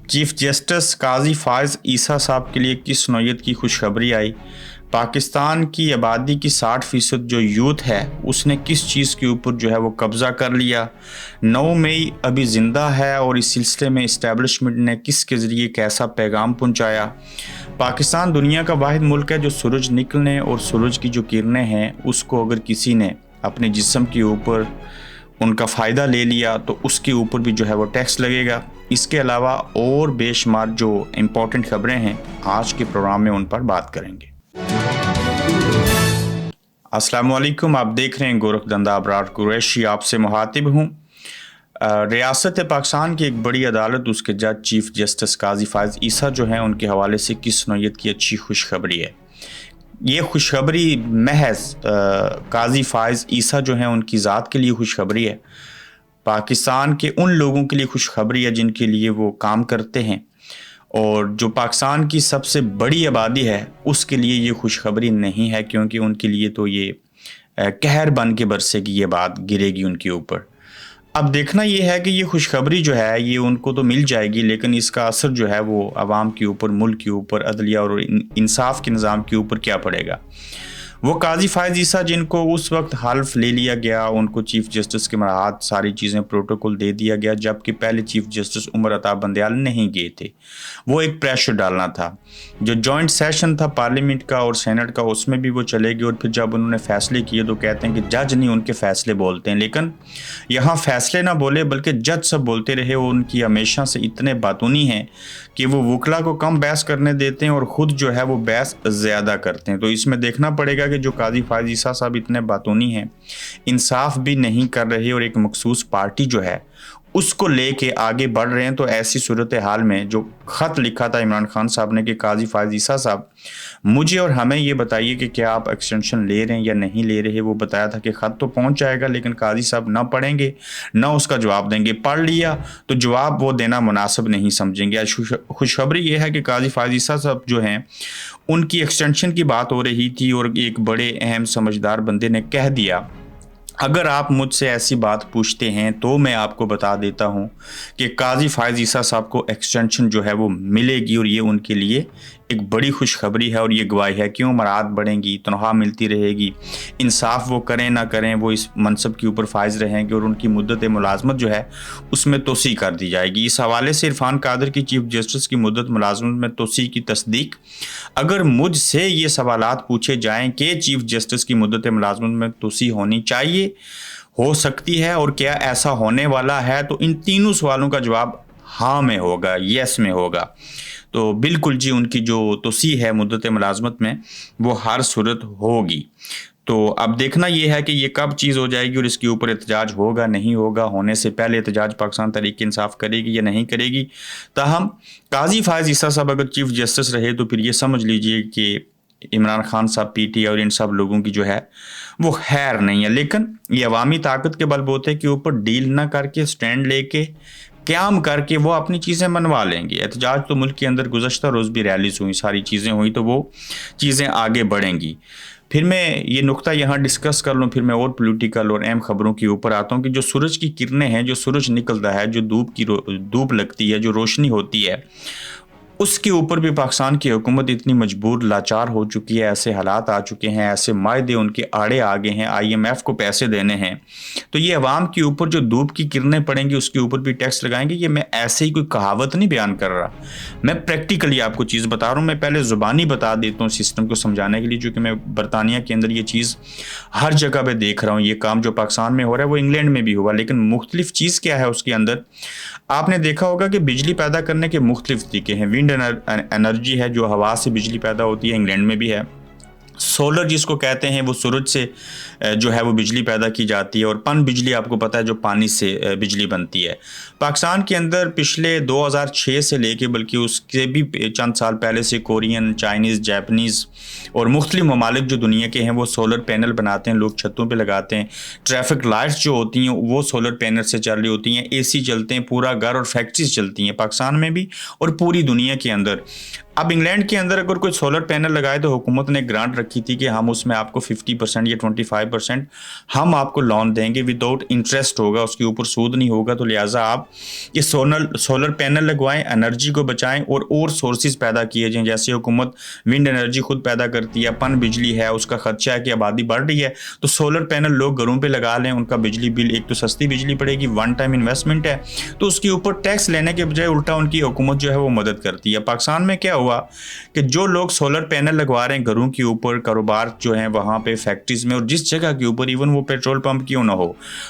Chief justice قاضی فائز عیسیٰ صاحب کے لیے کس نوعیت کی خوشخبری آئی؟ پاکستان کی آبادی کی 60% جو یوتھ ہے اس نے کس چیز کے اوپر جو ہے وہ قبضہ کر لیا؟ 9 مئی ابھی زندہ ہے اور اس سلسلے میں اسٹیبلشمنٹ نے کس کے ذریعے کیسا پیغام پہنچایا؟ پاکستان دنیا کا واحد ملک ہے جو سورج نکلنے اور سورج کی جو کرنیں ہیں اس کو اگر کسی نے اپنے جسم کے اوپر ان کا فائدہ لے لیا تو اس کے اوپر بھی جو ہے وہ ٹیکس لگے گا۔ اس کے علاوہ اور بے شمار جو امپورٹنٹ خبریں ہیں آج کے پروگرام میں ان پر بات کریں گے۔ السلام علیکم، آپ دیکھ رہے ہیں گورکھ دندہ ابرار قریشی آپ سے مخاطب ہوں۔ ریاست پاکستان کی ایک بڑی عدالت اس کے جج چیف جسٹس قاضی فائز عیسیٰ جو ہیں ان کے حوالے سے کس نوعیت کی اچھی خوشخبری ہے۔ یہ خوشخبری محض قاضی فائز عیسیٰ جو ہیں ان کی ذات کے لیے خوشخبری ہے، پاکستان کے ان لوگوں کے لیے خوشخبری ہے جن کے لیے وہ کام کرتے ہیں، اور جو پاکستان کی سب سے بڑی آبادی ہے اس کے لیے یہ خوشخبری نہیں ہے، کیونکہ ان کے لیے تو یہ قہر بن کے برسے گی، یہ بات گرے گی ان کے اوپر۔ اب دیکھنا یہ ہے کہ یہ خوشخبری جو ہے یہ ان کو تو مل جائے گی، لیکن اس کا اثر جو ہے وہ عوام کے اوپر، ملک کے اوپر، عدلیہ اور انصاف کے نظام کے اوپر کیا پڑے گا۔ وہ قاضی فائز عیسیٰ جن کو اس وقت حلف لے لیا گیا، ان کو چیف جسٹس کے مراعات ساری چیزیں پروٹوکول دے دیا گیا، جبکہ پہلے چیف جسٹس عمر عطا بندیال نہیں گئے تھے۔ وہ ایک پریشر ڈالنا تھا۔ جو جوائنٹ سیشن تھا پارلیمنٹ کا اور سینٹ کا، اس میں بھی وہ چلے گئے، اور پھر جب انہوں نے فیصلے کیے تو کہتے ہیں کہ جج نہیں ان کے فیصلے بولتے ہیں، لیکن یہاں فیصلے نہ بولے بلکہ جج سب بولتے رہے، اور ان کی ہمیشہ سے اتنے باتونی ہیں کہ وہ وکلا کو کم بحث کرنے دیتے ہیں اور خود جو ہے وہ بحث زیادہ کرتے ہیں۔ تو اس میں دیکھنا پڑے گا کہ جو قاضی فائز عیسیٰ صاحب اتنے باتونی ہیں، انصاف بھی نہیں کر رہے اور ایک مخصوص پارٹی جو ہے اس کو لے کے آگے بڑھ رہے ہیں، تو ایسی صورتحال میں جو خط لکھا تھا عمران خان صاحب نے کہ قاضی فائز عیسیٰ صاحب مجھے اور ہمیں یہ بتائیے کہ کیا آپ ایکسٹینشن لے رہے ہیں یا نہیں لے رہے، وہ بتایا تھا کہ خط تو پہنچ جائے گا لیکن قاضی صاحب نہ پڑھیں گے نہ اس کا جواب دیں گے، پڑھ لیا تو جواب وہ دینا مناسب نہیں سمجھیں گے۔ خوشخبری یہ ہے کہ قاضی فائز عیسیٰ صاحب جو ہیں ان کی ایکسٹینشن کی بات ہو رہی تھی، اور ایک بڑے اہم سمجھدار بندے نے کہہ دیا اگر آپ مجھ سے ایسی بات پوچھتے ہیں تو میں آپ کو بتا دیتا ہوں کہ قاضی فائز عیسیٰ صاحب کو ایکسٹینشن جو ہے وہ ملے گی، اور یہ ان کے لیے ایک بڑی خوشخبری ہے اور یہ گواہی ہے۔ کیوں؟ مراعات بڑھیں گی، تنخواہ ملتی رہے گی، انصاف وہ کریں نہ کریں وہ اس منصب کے اوپر فائز رہیں گے، اور ان کی مدت ملازمت جو ہے اس میں توسیع کر دی جائے گی۔ اس حوالے سے عرفان قادر کی چیف جسٹس کی مدت ملازمت میں توسیع کی تصدیق اگر مجھ سے یہ سوالات پوچھے جائیں کہ چیف جسٹس کی مدت ملازمت میں توسیع ہونی چاہیے، ہو سکتی ہے اور کیا ایسا ہونے والا ہے، تو ان تینوں سوالوں کا جواب ہاں میں ہوگا، یس میں ہوگا۔ تو بالکل جی، ان کی جو توسیع ہے مدت ملازمت میں وہ ہر صورت ہوگی۔ تو اب دیکھنا یہ ہے کہ یہ کب چیز ہو جائے گی اور اس کے اوپر احتجاج ہوگا نہیں ہوگا، ہونے سے پہلے احتجاج پاکستان تحریک انصاف کرے گی یا نہیں کرے گی۔ تاہم قاضی فائز عیسیٰ صاحب اگر چیف جسٹس رہے تو پھر یہ سمجھ لیجئے کہ عمران خان صاحب، پی ٹی آئی اور ان سب لوگوں کی جو ہے وہ خیر نہیں ہے، لیکن یہ عوامی طاقت کے بل بوتے کے اوپر ڈیل نہ کر کے، سٹینڈ لے کے، قیام کر کے وہ اپنی چیزیں منوا لیں گے۔ احتجاج تو ملک کے اندر گزشتہ روز بھی ریلیز ہوئی، ساری چیزیں ہوئی، تو وہ چیزیں آگے بڑھیں گی۔ پھر میں یہ نقطہ یہاں ڈسکس کر لوں، پھر میں اور پولیٹیکل اور اہم خبروں کے اوپر آتا ہوں کہ جو سورج کی کرنیں ہیں، جو سورج نکلتا ہے، جو دھوپ لگتی ہے، جو روشنی ہوتی ہے، اس کے اوپر بھی پاکستان کی حکومت اتنی مجبور لاچار ہو چکی ہے، ایسے حالات آ چکے ہیں، ایسے معاہدے ان کے آڑے آ گئے ہیں، آئی ایم ایف کو پیسے دینے ہیں، تو یہ عوام کے اوپر جو دھوپ کی کرنیں پڑیں گی اس کے اوپر بھی ٹیکس لگائیں گے۔ یہ میں ایسے ہی کوئی کہاوت نہیں بیان کر رہا، میں پریکٹیکلی آپ کو چیز بتا رہا ہوں۔ میں پہلے زبانی بتا دیتا ہوں سسٹم کو سمجھانے کے لیے، چونکہ میں برطانیہ کے اندر یہ چیز ہر جگہ پہ دیکھ رہا ہوں، یہ کام جو پاکستان میں ہو رہا ہے وہ انگلینڈ میں بھی ہوا، لیکن مختلف چیز کیا ہے اس کے اندر۔ آپ نے دیکھا ہوگا کہ بجلی پیدا کرنے کے مختلف طریقے ہیں۔ ونڈ انرجی ہے جو ہوا سے بجلی پیدا ہوتی ہے، انگلینڈ میں بھی ہے۔ سولر جس کو کہتے ہیں وہ سورج سے جو ہے وہ بجلی پیدا کی جاتی ہے، اور پن بجلی آپ کو پتہ ہے جو پانی سے بجلی بنتی ہے۔ پاکستان کے اندر پچھلے 2006 سے لے کے بلکہ اس کے بھی چند سال پہلے سے کورین، چائنیز، جاپنیز اور مختلف ممالک جو دنیا کے ہیں وہ سولر پینل بناتے ہیں، لوگ چھتوں پہ لگاتے ہیں۔ ٹریفک لائٹس جو ہوتی ہیں وہ سولر پینل سے چل رہی ہوتی ہیں، اے سی چلتے ہیں، پورا گھر اور فیکٹریز چلتی ہیں پاکستان میں بھی اور پوری دنیا کے اندر۔ अब इंग्लैंड के अंदर अगर कोई सोलर पैनल लगाए तो हुकूमत ने ग्रांट रखी थी कि हम उसमें आपको 50% या 25% हम आपको लोन देंगे, विदाउट इंटरेस्ट होगा, उसके ऊपर सूद नहीं होगा। तो लिहाजा आप ये सोलर पैनल लगवाएं, एनर्जी को बचाएं और सोर्सेज पैदा किए जाएं। जैसे हुकूमत विंड एनर्जी खुद पैदा करती है, पन बिजली है, उसका खर्चा है कि आबादी बढ़ रही है, तो सोलर पैनल लोग घरों पर लगा लें, उनका बिजली बिल एक तो सस्ती बिजली पड़ेगी, वन टाइम इन्वेस्टमेंट है, तो उसके ऊपर टैक्स लेने के बजाय उल्टा उनकी हुकूमत जो है वो मदद करती है। पाकिस्तान में क्या हुआ कि जो लोग सोलर पैनल लगवा रहे हैं घरों के ऊपर, कारोबार जो है वहाँ पे, फैक्ट्रीज में, और जिस जगह के ऊपर, इवन वो पेट्रोल पंप क्यों ना हो,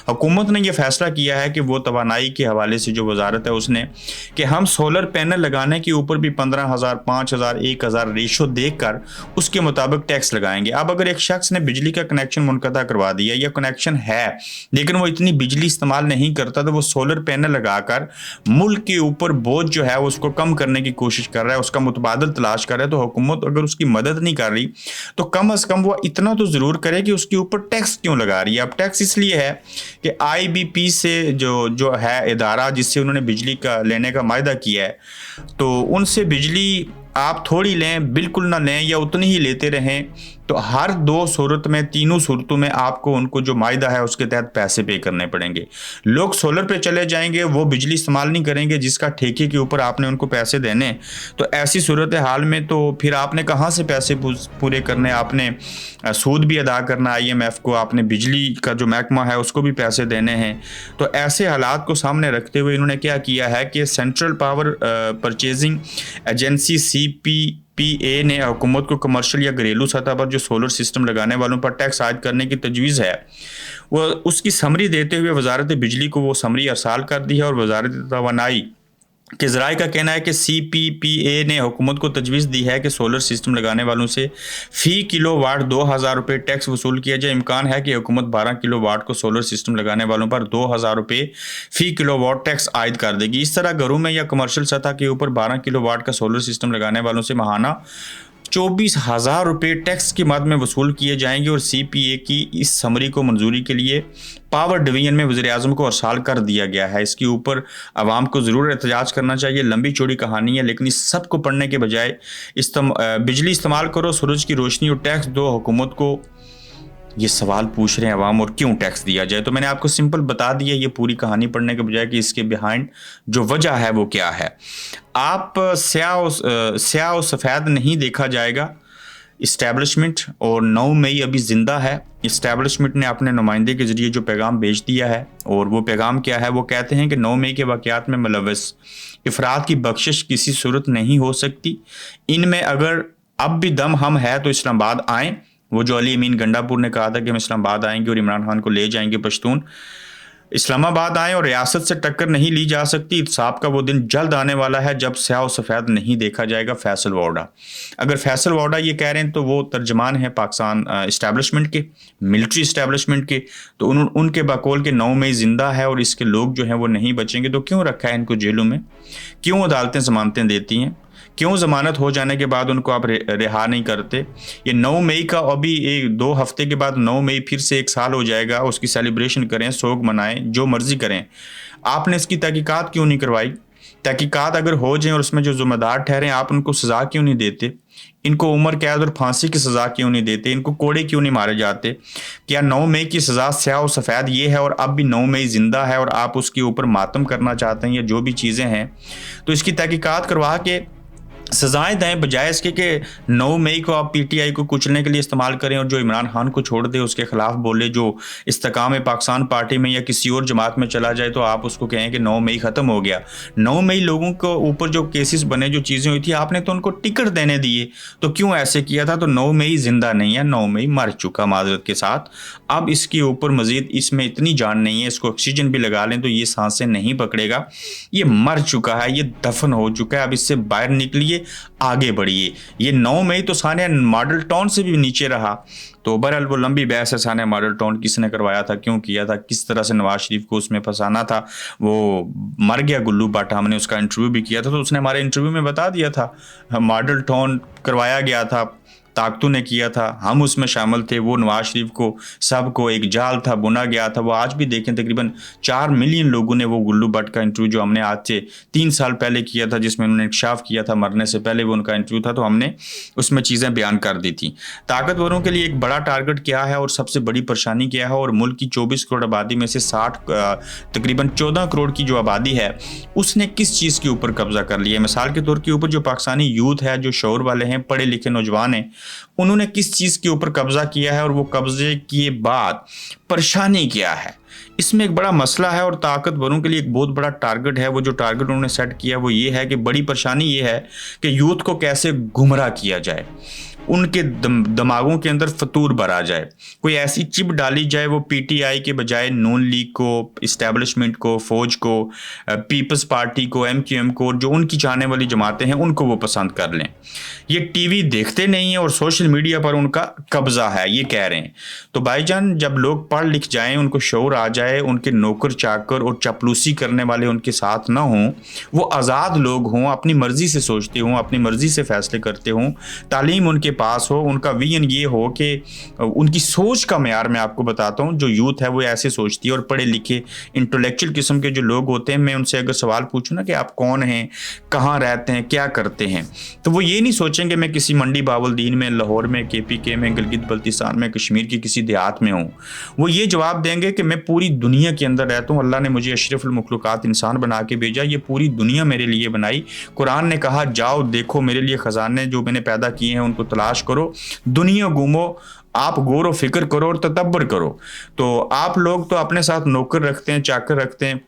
हुकूमत ने ये फैसला किया है कि वो तवानाई के हवाले से जो वजारत है उसने, कि हम सोलर पैनल लगाने के ऊपर भी 15,000, 5,000, 1,000 रेशो देकर उसके मुताबिक टैक्स लगाएंगे। अब अगर एक शख्स ने बिजली का कनेक्शन मुनक़ता करवा दिया, या कनेक्शन है लेकिन वो इतनी बिजली इस्तेमाल नहीं करता, तो वो सोलर पैनल लगाकर मुल्क के ऊपर बोझ जो है उसको कम करने की कोशिश कर रहा है, उसका मुतबादल तलाश कर रहा है। तो हुकूमत अगर उसकी मदद नहीं कर रही तो कम अज़ कम वो इतना तो ज़रूर करे कि उसके ऊपर टैक्स क्यों लगा रही है। अब टैक्स इसलिए है कि IBP से जो है इदारा जिससे उन्होंने बिजली का लेने का वायदा किया है, तो उनसे बिजली आप थोड़ी लें, बिल्कुल ना लें, या उतनी ही लेते रहें, तो हर 2 सूरत में, तीनों सूरतों में आपको उनको जो मायदा है उसके तहत पैसे पे करने पड़ेंगे। लोग सोलर पे चले जाएंगे, वो बिजली इस्तेमाल नहीं करेंगे जिसका ठेके के ऊपर आपने उनको पैसे देने। तो ऐसी सूरत हाल में तो फिर आपने कहाँ से पैसे पूरे करने, आपने सूद भी अदा करना IMF को, आपने बिजली का जो महकमा है उसको भी पैसे देने हैं। तो ऐसे हालात को सामने रखते हुए इन्होंने क्या किया है कि central power purchasing agency CPPA ने हुकूमत को कमर्शियल या घरेलू सतह पर जो सोलर सिस्टम लगाने वालों पर टैक्स आयद करने की तजवीज़ है, वो उसकी समरी देते हुए वजारत बिजली को वो समरी अरसाल कर दी है। और वजारत तवानाई के ज़राए का कहना है कि CPPA ने हुकूमत को तजवीज़ दी है कि सोलर सिस्टम लगाने वालों से फ़ी किलोवाट 2,000 रुपये टैक्स वसूल किया जाए। इम्कान है कि हुकूमत 12 किलोवाट को सोलर सिस्टम लगाने वालों पर 2,000 रुपये फ़ी किलोवाट टैक्स आयद कर देगी। इस तरह घरों में या कमर्शियल सतह के ऊपर 12 किलोवाट का सोलर सिस्टम लगाने वालों से माहाना 24,000 रुपये टैक्स की मद में वसूल किए जाएंगे। और CPA की इस समरी को मंजूरी के लिए पावर डिवीजन में वज़ीर-ए-आज़म को अरसाल कर दिया गया है। इसके ऊपर आवाम को ज़रूर एहतजाज करना चाहिए। लंबी चौड़ी कहानी है, लेकिन इस सब को पढ़ने के बजाय बिजली इस्तेमाल करो, सूरज की रोशनी और टैक्स दो। हुकूमत को ये सवाल पूछ रहे हैं अवाम, और क्यों टैक्स दिया जाए? तो मैंने आपको सिंपल बता दिया ये पूरी कहानी पढ़ने के बजाय कि इसके बिहाइंड जो वजह है वो क्या है। आप स्याह और सफ़ेद नहीं देखा जाएगा। इस्टेब्लिशमेंट और 9 मई अभी ज़िंदा है। इस्टेब्लिशमेंट ने अपने नुमाइंदे के ज़रिए जो पैगाम भेज दिया है, और वो पैगाम क्या है? वो कहते हैं कि 9 मई के वाक़यात में मुलव्वस अफराद की बख्शिश किसी सूरत नहीं हो सकती। इनमें अगर अब भी दम हम है तो इस्लामाबाद आएँ। वो जो अली अमीन गंडापुर ने कहा था कि हम इस्लामाबाद आएंगे और इमरान खान को ले जाएंगे पश्तून, इस्लामाबाद आए और रियासत से टक्कर नहीं ली जा सकती। इंसाफ का वो दिन जल्द आने वाला है जब स्याह और सफ़ेद नहीं देखा जाएगा। फैसल वाडा, अगर फैसल वाडा ये कह रहे हैं तो वो तर्जमान है पाकिस्तान इस्टेब्लिशमेंट के, मिलिट्री इस्टेब्लिशमेंट के। तो उनके बकौल के 9 मई ज़िंदा है और इसके लोग जो हैं वो नहीं बचेंगे। तो क्यों रखा है इनको जेलों में? क्यों अदालतें ज़मानतें देती हैं? क्यों ज़मानत हो जाने के बाद उनको आप रिहा नहीं करते? ये 9 मई का अभी 2 हफ्ते के बाद 9 मई फिर से 1 साल हो जाएगा। उसकी सेलिब्रेशन करें, सोग मनाएं, जो मर्ज़ी करें। आपने इसकी तहकीकात क्यों नहीं करवाई? तहकीकात अगर हो जाए और उसमें जो ज़िम्मेदार ठहरें, आप उनको सज़ा क्यों नहीं देते? इनको उम्र कैद और फांसी की सज़ा क्यों नहीं देते? इनको कोड़े क्यों नहीं मारे जाते? क्या 9 मई की सज़ा स्याह और सफ़ेद ये है और अब भी 9 मई ज़िंदा है और आप उसके ऊपर मातम करना चाहते हैं या जो भी चीज़ें हैं? तो इसकी तहकीकात करवा के सजाएं दें, बजाय इसके कि 9 मई को आप PTI को कुचलने के लिए इस्तेमाल करें और जो इमरान खान को छोड़ दे, उसके खिलाफ बोले, जो इस्तेकाम पाकिस्तान पार्टी में या किसी और जमात में चला जाए, तो आप उसको कहें कि 9 मई ख़त्म हो गया। 9 मई लोगों को ऊपर जो केसेस बने, जो चीज़ें हुई थी, आपने तो उनको टिकट देने दिए, तो क्यों ऐसे किया था? तो 9 मई ज़िंदा नहीं है, 9 मई मर चुका माजरत के साथ। अब इसके ऊपर मज़ीद इसमें इतनी जान नहीं है, इसको ऑक्सीजन भी लगा लें तो ये सांसें नहीं पकड़ेगा। ये मर चुका है, ये दफन हो चुका है। अब इससे बाहर निकलिए, आगे बढ़िए। ये 9 मई तो सानिया मॉडल टाउन से भी नीचे रहा। तो बहरहाल वो लंबी बहस है, सानिया मॉडल टाउन किसने करवाया था, क्यों किया था, किस तरह से नवाज शरीफ को उसमें फंसाना था। वो मर गया गुल्लू भट्ट, हमने उसका इंटरव्यू भी किया था, तो उसने हमारे इंटरव्यू में बता दिया था मॉडल टाउन करवाया गया था ताकतों ने किया था, हम उसमें शामिल थे। वो नवाज शरीफ को सबको एक जाल था, बुना गया था। वो आज भी देखें तकरीबन 4 मिलियन लोगों ने वो गुल्लू भट्ट का इंटरव्यू जो हमने आज से 3 साल पहले किया था, जिसमें उन्होंने इंकशाफ किया था, मरने से पहले वो उनका इंटरव्यू था, तो हमने उसमें चीज़ें बयान कर दी थी। ताकतवरों के लिए एक बड़ा टारगेट क्या है और सबसे बड़ी परेशानी क्या है, और मुल्क की 24 करोड़ आबादी में से तकरीबन 14 करोड़ की जो आबादी है उसने किस चीज़ के ऊपर कब्जा कर लिया है। मिसाल के तौर के ऊपर जो पाकिस्तानी यूथ है, जो शौर वाले हैं, पढ़े लिखे नौजवान हैं, उन्होंने किस चीज़ के ऊपर कब्जा किया है और वो कब्जे के बाद परेशानी क्या है, इसमें एक बड़ा मसला है। और ताकतवरों के लिए एक बहुत बड़ा टारगेट है। वो जो टारगेट उन्होंने सेट किया वो ये है कि बड़ी परेशानी ये है कि यूथ को कैसे गुमराह किया जाए, उनके दिमागों के अंदर फतूर भरा जाए, कोई ऐसी चिप डाली जाए वो पीटीआई के बजाय नून लीग को, इस्टेब्लिशमेंट को, फौज को, पीपल्स पार्टी को, एमक्यूएम को, जो उनकी चाहने वाली जमातें हैं उनको वो पसंद कर लें। ये टीवी देखते नहीं हैं और सोशल मीडिया पर उनका कब्जा है, ये कह रहे हैं। तो भाईजान, जब लोग पढ़ लिख जाएं, उनको शऊर आ जाए, उनके नौकर चाकर और चपलूसी करने वाले उनके साथ ना हों, वो आज़ाद लोग हों, अपनी मर्जी से सोचते हों, अपनी मर्जी से फैसले करते हों, तालीम उनके पास हो, उनका विजन ये हो कि उनकी सोच का म्यार मैं आपको बताता हूँ, जो यूथ है वो ऐसे सोचती है। और पढ़े लिखे इंटेलेक्चुअल किस्म के जो लोग होते हैं, मैं उनसे अगर सवाल पूछूँ ना कि आप कौन हैं, कहाँ रहते हैं, क्या करते हैं, तो वो ये नहीं सोचेंगे मैं किसी मंडी बावलदीन में, लाहौर में, KPK में, गिलगित बल्तिस्तान में, कश्मीर की किसी देहात में हूँ। वो ये जवाब देंगे कि मैं पूरी दुनिया के अंदर रहता हूँ, अल्लाह ने मुझे अशरफुल मखलूकात इंसान बना के भेजा, ये पूरी दुनिया मेरे लिए बनाई। कुरान ने कहा जाओ देखो मेरे लिए ख़जाने जो मैंने पैदा किए हैं उनको तलाश करो, दुनिया घूमो, आप गौर व फिक्र करो और तदब्बर करो। तो आप लोग तो अपने साथ नौकर रखते हैं, चाकर रखते हैं,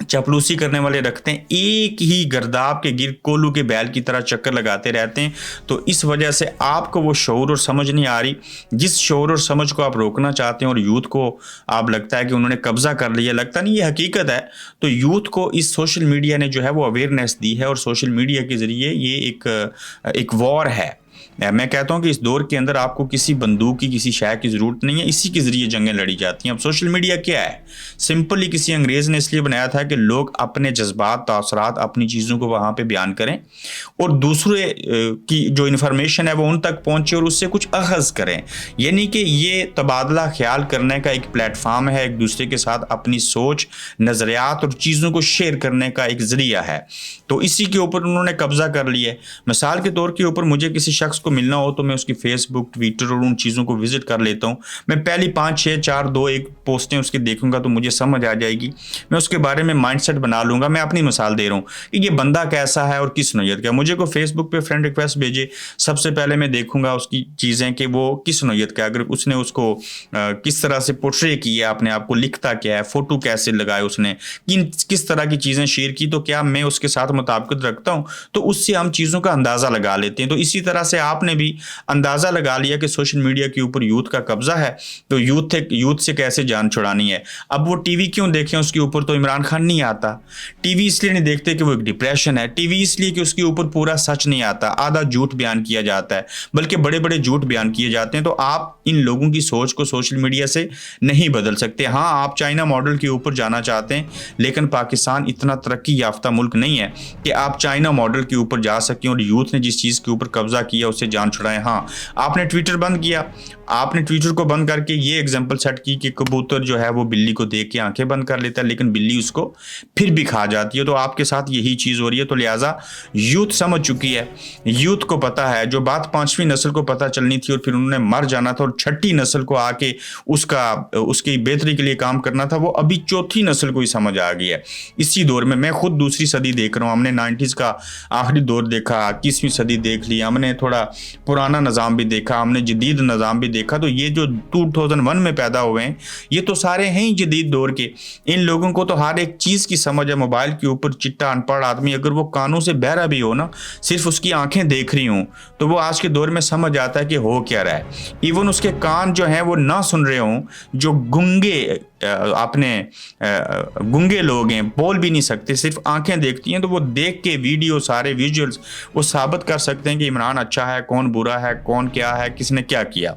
चपलूसी करने वाले रखते हैं, एक ही गर्दाब के गिर कोल्लू के बैल की तरह चक्कर लगाते रहते हैं। तो इस वजह से आपको वो शऊर और समझ नहीं आ रही, जिस शऊर और समझ को आप रोकना चाहते हैं और यूथ को आप लगता है कि उन्होंने कब्जा कर लिया, लगता नहीं, ये हकीकत है। तो यूथ को इस सोशल मीडिया ने जो है वो अवेयरनेस दी है और सोशल मीडिया के ज़रिए ये एक वॉर है। मैं कहता हूं कि इस दौर के अंदर आपको किसी बंदूक की, किसी शय की ज़रूरत नहीं है, इसी के ज़रिए जंगें लड़ी जाती हैं। अब सोशल मीडिया क्या है? सिंपली किसी अंग्रेज़ ने इसलिए बनाया था कि लोग अपने जज्बात, तासरात, अपनी चीज़ों को वहाँ पे बयान करें और दूसरे की जो इन्फॉर्मेशन है वो उन तक पहुँचे और उससे कुछ अखज़ करें। यानी कि ये तबादला ख्याल करने का एक प्लेटफार्म है, एक दूसरे के साथ अपनी सोच, नज़रियात और चीज़ों को शेयर करने का एक ज़रिया है। तो इसी के ऊपर उन्होंने कब्ज़ा कर लिया है। मिसाल के तौर के ऊपर मुझे किसी शख्स को मिलना हो तो मैं उसकी फेसबुक, ट्विटर और उन चीज़ों को विजिट कर लेता हूँ। मैं पहली 5, 6, 4, 2, 1 पोस्टें उसकी देखूंगा तो मुझे समझ आ जाएगी, मैं उसके बारे में माइंडसेट बना लूँगा। मैं अपनी मिसाल दे रहा हूँ कि ये बंदा कैसा है और किस नौयत का। मुझे को फेसबुक पे फ्रेंड रिक्वेस्ट भेजे, सबसे पहले मैं देखूंगा उसकी चीज़ें कि वो किस नौयत का, अगर उसने उसको किस तरह से पोर्ट्रे किया, अपने आप को लिखता क्या है, फ़ोटो कैसे लगाए उसने, किस तरह की चीज़ें शेयर की, तो क्या मैं उसके साथ मुताबिकत रखता हूँ, तो उससे हम चीज़ों का अंदाज़ा लगा लेते हैं। तो इसी तरह से आपने भी अंदाज़ा लगा लिया कि सोशल मीडिया के ऊपर यूथ का कब्जा है, तो यूथ से कैसे जान छुड़ानी है। अब वो टीवी क्यों देखें, उसके ऊपर तो इमरान खान नहीं आता। टीवी इसलिए नहीं देखते कि वो एक डिप्रेशन है, टीवी इसलिए कि उसके ऊपर पूरा सच नहीं आता, आधा झूठ बयान किया जाता है, बल्कि बड़े बड़े झूठ बयान किए जाते हैं। तो आप इन लोगों की सोच को सोशल मीडिया से नहीं बदल सकते। हाँ, आप चाइना मॉडल के ऊपर जाना चाहते हैं, लेकिन पाकिस्तान इतना तरक्की याफ्ता मुल्क नहीं है कि आप चाइना मॉडल के ऊपर जा सकें और यूथ ने जिस चीज़ के ऊपर कब्जा किया उससे जान छुड़ाएं। हाँ, आपने ट्विटर बंद किया, आपने ट्विटर को बंद करके ये एग्जांपल सेट की कि कबूतर जो है वो बिल्ली को देख के आंखें बंद कर लेता है, लेकिन बिल्ली उसको फिर भी खा जाती है। तो आपके साथ यही चीज़ हो रही है। तो लिहाजा यूथ समझ चुकी है, यूथ को पता है जो बात 5वीं नस्ल को पता चलनी थी और फिर उन्होंने मर जाना था और 6ठी नस्ल को आके उसकी बेहतरी के लिए काम करना था, वो अभी 4थी नस्ल को ही समझ आ गई है। इसी दौर में मैं खुद दूसरी सदी देख रहा हूँ, हमने 90s का आखिरी दौर देखा, 21वीं सदी देख ली, हमने थोड़ा पुराना निज़ाम भी देखा, हमने जदीद निज़ाम भी देखा। तो ये जो 2001 में पैदा हुए हैं ये तो सारे हैं ही जदीद दौर के। इन लोगों को तो हर एक चीज़ की समझ है। मोबाइल के ऊपर चिट्टा अनपढ़ आदमी अगर वो कानों से बहरा भी हो ना, सिर्फ उसकी आंखें देख रही हों, तो वो आज के दौर में समझ आता है कि हो क्या रहा है। इवन उसके कान जो हैं वो ना सुन रहे हों, जो गूंगे लोग हैं, बोल भी नहीं सकते, सिर्फ आंखें देखती हैं, तो वो देख के वीडियो, सारे विजुअल्स वो साबित कर सकते हैं कि इमरान अच्छा है, कौन बुरा है, कौन क्या है, किसने क्या किया।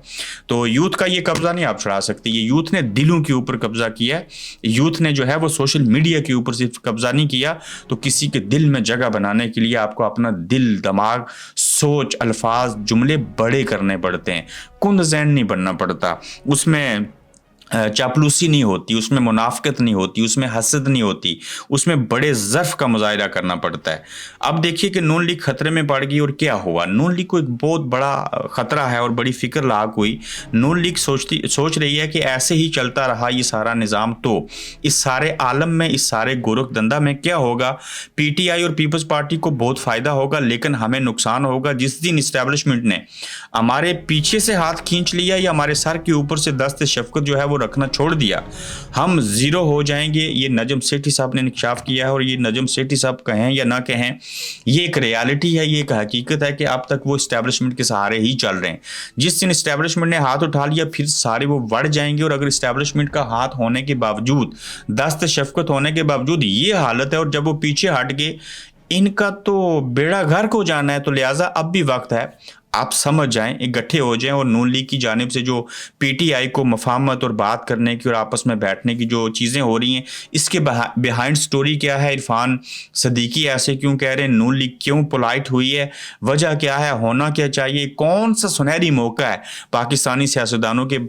तो यूथ का ये कब्जा नहीं आप छुड़ा सकते। ये यूथ ने दिलों के ऊपर कब्जा किया है। यूथ ने जो है वो सोशल मीडिया के ऊपर सिर्फ कब्जा नहीं किया, तो किसी के दिल में जगह बनाने के लिए आपको अपना दिल, दिमाग, سوچ, الفاظ, جملے بڑے کرنے پڑتے ہیں, کند ذہن نہیں بننا پڑتا, اس میں چاپلوسی نہیں ہوتی, اس میں منافقت نہیں ہوتی, اس میں حسد نہیں ہوتی, اس میں بڑے ظرف کا مظاہرہ کرنا پڑتا ہے. اب دیکھیے کہ نون لیگ خطرے میں پڑ گئی, اور کیا ہوا, نون لیگ کو ایک بہت بڑا خطرہ ہے اور بڑی فکر لاحق ہوئی. نون لیگ سوچ رہی ہے کہ ایسے ہی چلتا رہا یہ سارا نظام تو اس سارے عالم میں, اس سارے گورکھ دندا میں کیا ہوگا, پی ٹی آئی اور پیپلز پارٹی کو بہت فائدہ ہوگا, لیکن ہمیں نقصان ہوگا. جس دن اسٹیبلشمنٹ نے ہمارے پیچھے سے ہاتھ کھینچ لیا یا ہمارے سر کے اوپر سے دست شفقت جو ہے وہ رکھنا چھوڑ دیا, ہم زیرو ہو جائیں گے. یہ نجم سیٹھی صاحب نے انکشاف کیا ہے, اور یہ نجم سیٹھی صاحب کہیں یا نہ کہیں, یہ ایک ریالٹی ہے, یہ ایک حقیقت ہے کہ اب تک وہ اسٹیبلشمنٹ کے سہارے ہی چل رہے ہیں. جس دن اسٹیبلشمنٹ نے ہاتھ اٹھا لیا پھر سارے وہ بڑھ جائیں گے. اور اگر اسٹیبلشمنٹ کا ہاتھ ہونے کے باوجود, دست شفقت ہونے کے باوجود یہ حالت ہے, اور جب وہ پیچھے ہٹ گئے ان کا تو بیڑا گھر کو جانا ہے. تو لہٰذا اب بھی وقت ہے, آپ سمجھ جائیں, اکٹھے ہو جائیں, اور نون لیگ کی جانب سے جو پی ٹی آئی کو مفاہمت اور بات کرنے کی اور آپس میں بیٹھنے کی جو چیزیں ہو رہی ہیں, اس کے بیہائنڈ سٹوری کیا ہے, عرفان صدیقی ایسے کیوں کہہ رہے ہیں, نون لیگ کیوں پولائٹ ہوئی ہے, وجہ کیا ہے, ہونا کیا چاہیے, کون سا سنہری موقع ہے پاکستانی سیاستدانوں کے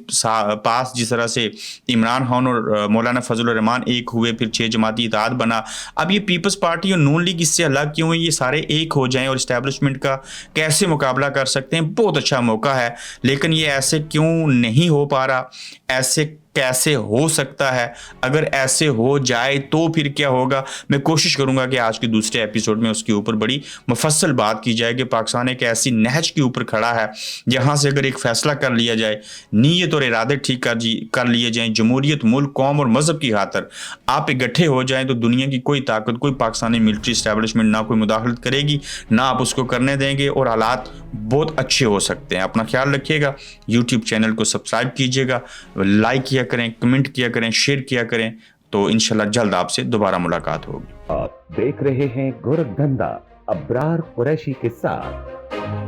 پاس, جس طرح سے عمران خان اور مولانا فضل الرحمان ایک ہوئے, پھر 6 جماعتی اتحاد بنا. اب یہ پیپلز پارٹی اور نون لیگ اس سے الگ کیوں ہوئی, یہ سارے ایک ہو جائیں اور اسٹیبلشمنٹ کا کیسے مقابلہ کر سکتے ہیں. بہت اچھا موقع ہے, لیکن یہ ایسے کیوں نہیں ہو پا رہا, ایسے کیسے ہو سکتا ہے, اگر ایسے ہو جائے تو پھر کیا ہوگا. میں کوشش کروں گا کہ آج کے دوسرے ایپیسوڈ میں اس کے اوپر بڑی مفصل بات کی جائے کہ پاکستان ایک ایسی نہج کے اوپر کھڑا ہے جہاں سے اگر ایک فیصلہ کر لیا جائے, نیت اور ارادے ٹھیک کر لیے جائیں, جمہوریت, ملک, قوم اور مذہب کی خاطر آپ اکٹھے ہو جائیں, تو دنیا کی کوئی طاقت, کوئی پاکستانی ملٹری اسٹیبلشمنٹ نہ کوئی مداخلت کرے گی, نہ آپ اس کو کرنے دیں گے, اور حالات بہت اچھے ہو سکتے ہیں. اپنا خیال رکھیے گا, یوٹیوب چینل کو سبسکرائب کیجیے گا, لائک کیا کریں, کمنٹ کیا کریں, شیئر کیا کریں, تو انشاءاللہ جلد آپ سے دوبارہ ملاقات ہوگی. آپ دیکھ رہے ہیں گورکھ دھندا ابرار قریشی کے ساتھ.